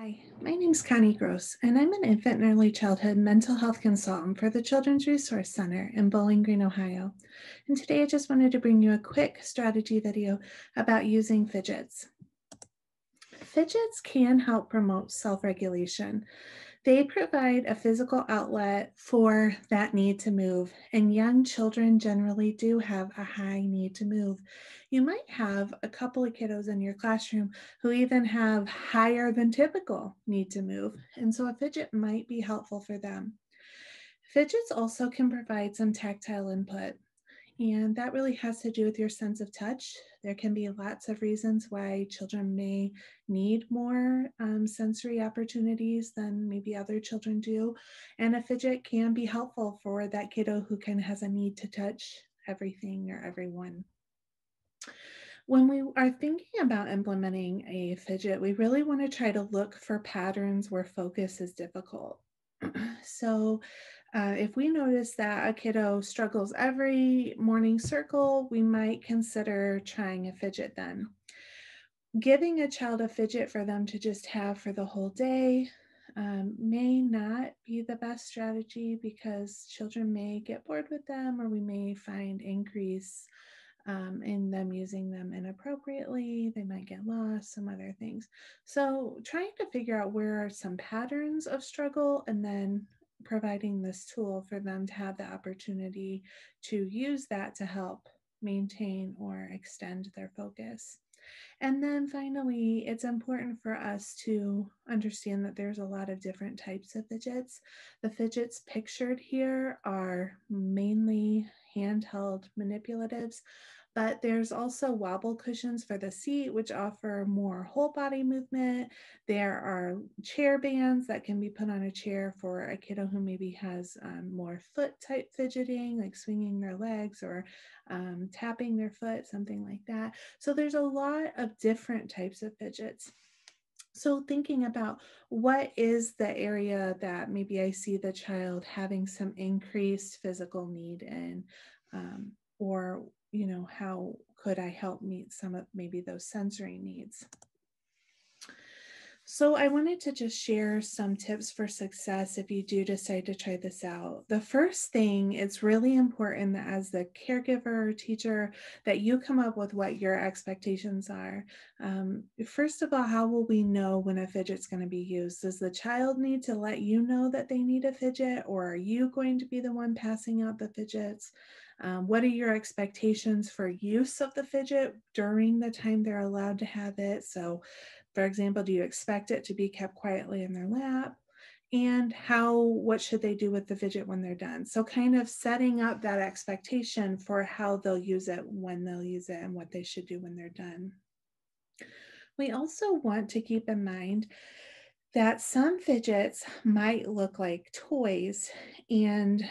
Hi, my name's Connie Gross, and I'm an infant and early childhood mental health consultant for the Children's Resource Center in Bowling Green, Ohio. And today I just wanted to bring you a quick strategy video about using fidgets. Fidgets can help promote self-regulation. They provide a physical outlet for that need to move, and young children generally do have a high need to move. You might have a couple of kiddos in your classroom who even have higher than typical need to move, and so a fidget might be helpful for them. Fidgets also can provide some tactile input. And that really has to do with your sense of touch. There can be lots of reasons why children may need more sensory opportunities than maybe other children do. And a fidget can be helpful for that kiddo who kind of has a need to touch everything or everyone. When we are thinking about implementing a fidget, we really want to try to look for patterns where focus is difficult. So, if we notice that a kiddo struggles every morning circle, we might consider trying a fidget then. Giving a child a fidget for them to just have for the whole day may not be the best strategy because children may get bored with them, or we may find increase in them using them inappropriately. They might get lost, some other things. So, trying to figure out where are some patterns of struggle and then providing this tool for them to have the opportunity to use that to help maintain or extend their focus. And then finally, it's important for us to understand that there's a lot of different types of fidgets. The fidgets pictured here are mainly handheld manipulatives, but there's also wobble cushions for the seat, which offer more whole body movement. There are chair bands that can be put on a chair for a kiddo who maybe has more foot type fidgeting, like swinging their legs or tapping their foot, something like that. So there's a lot of different types of fidgets. So thinking about what is the area that maybe I see the child having some increased physical need in, or how could I help meet some of maybe those sensory needs? So I wanted to just share some tips for success if you do decide to try this out. The first thing, it's really important that as the caregiver or teacher that you come up with what your expectations are. First of all, how will we know when a fidget's going to be used? Does the child need to let you know that they need a fidget, or are you going to be the one passing out the fidgets? What are your expectations for use of the fidget during the time they're allowed to have it? So for example, do you expect it to be kept quietly in their lap? And what should they do with the fidget when they're done? So kind of setting up that expectation for how they'll use it, when they'll use it, and what they should do when they're done. We also want to keep in mind that some fidgets might look like toys. And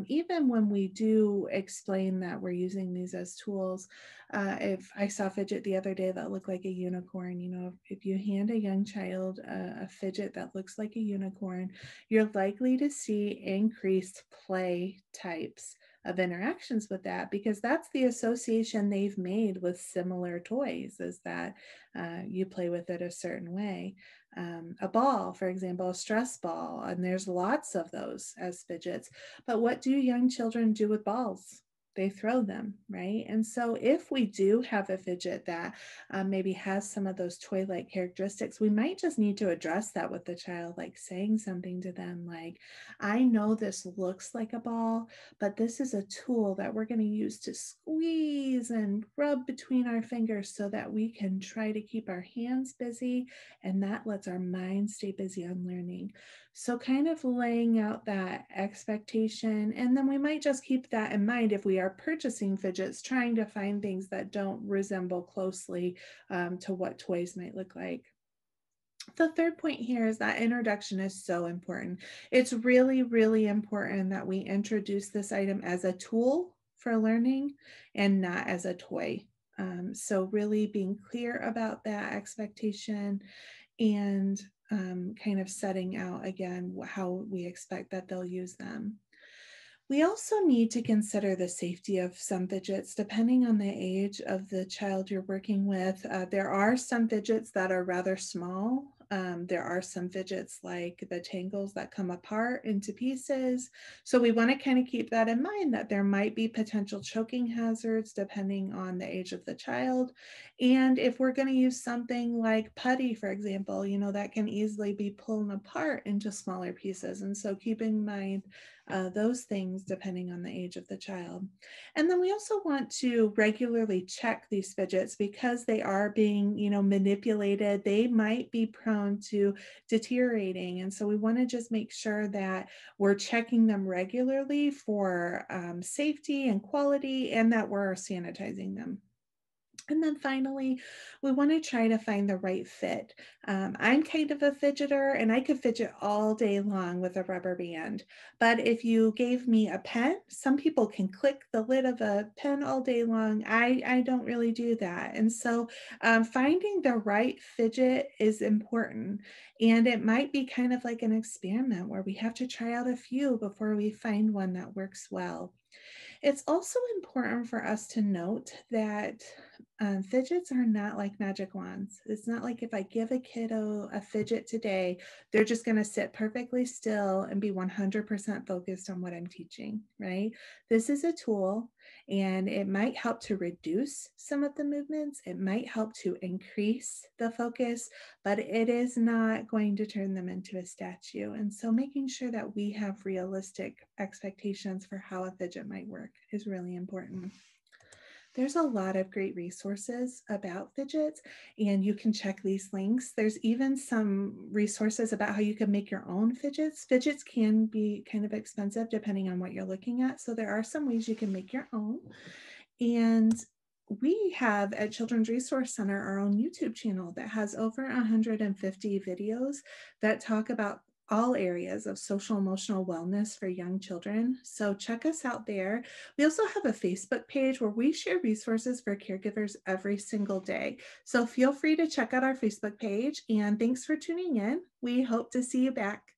even when we do explain that we're using these as tools, if I saw a fidget the other day that looked like a unicorn, if you hand a young child a fidget that looks like a unicorn, you're likely to see increased play types of interactions with that, because that's the association they've made with similar toys, is that you play with it a certain way. A ball, for example, a stress ball, and there's lots of those as fidgets. But what do young children do with balls? They throw them, right? And so if we do have a fidget that maybe has some of those toy-like characteristics, we might just need to address that with the child, like saying something to them like, I know this looks like a ball, but this is a tool that we're going to use to squeeze and rub between our fingers so that we can try to keep our hands busy, and that lets our mind stay busy on learning. So kind of laying out that expectation, and then we might just keep that in mind if we are purchasing fidgets, trying to find things that don't resemble closely to what toys might look like. The third point here is that introduction is so important. It's really, really important that we introduce this item as a tool for learning and not as a toy. So really being clear about that expectation, and kind of setting out again how we expect that they'll use them. We also need to consider the safety of some fidgets depending on the age of the child you're working with. There are some fidgets that are rather small, There are some fidgets like the tangles that come apart into pieces. So we want to kind of keep that in mind that there might be potential choking hazards depending on the age of the child. And if we're going to use something like putty, for example, that can easily be pulled apart into smaller pieces. And so keep in mind those things depending on the age of the child. And then we also want to regularly check these fidgets because they are being, manipulated. They might be prone to deteriorating. And so we want to just make sure that we're checking them regularly for safety and quality and that we're sanitizing them. And then finally, we want to try to find the right fit. I'm kind of a fidgeter and I could fidget all day long with a rubber band. But if you gave me a pen, some people can click the lid of a pen all day long. I don't really do that. And so finding the right fidget is important. And it might be kind of like an experiment where we have to try out a few before we find one that works well. It's also important for us to note that fidgets are not like magic wands. It's not like if I give a kiddo a fidget today, they're just going to sit perfectly still and be 100% focused on what I'm teaching, right? This is a tool and it might help to reduce some of the movements. It might help to increase the focus, but it is not going to turn them into a statue. And so making sure that we have realistic expectations for how a fidget might work is really important. There's a lot of great resources about fidgets, and you can check these links. There's even some resources about how you can make your own fidgets. Fidgets can be kind of expensive depending on what you're looking at. So there are some ways you can make your own. And we have at Children's Resource Center our own YouTube channel that has over 150 videos that talk about all areas of social emotional wellness for young children. So check us out there. We also have a Facebook page where we share resources for caregivers every single day. So feel free to check out our Facebook page and thanks for tuning in. We hope to see you back.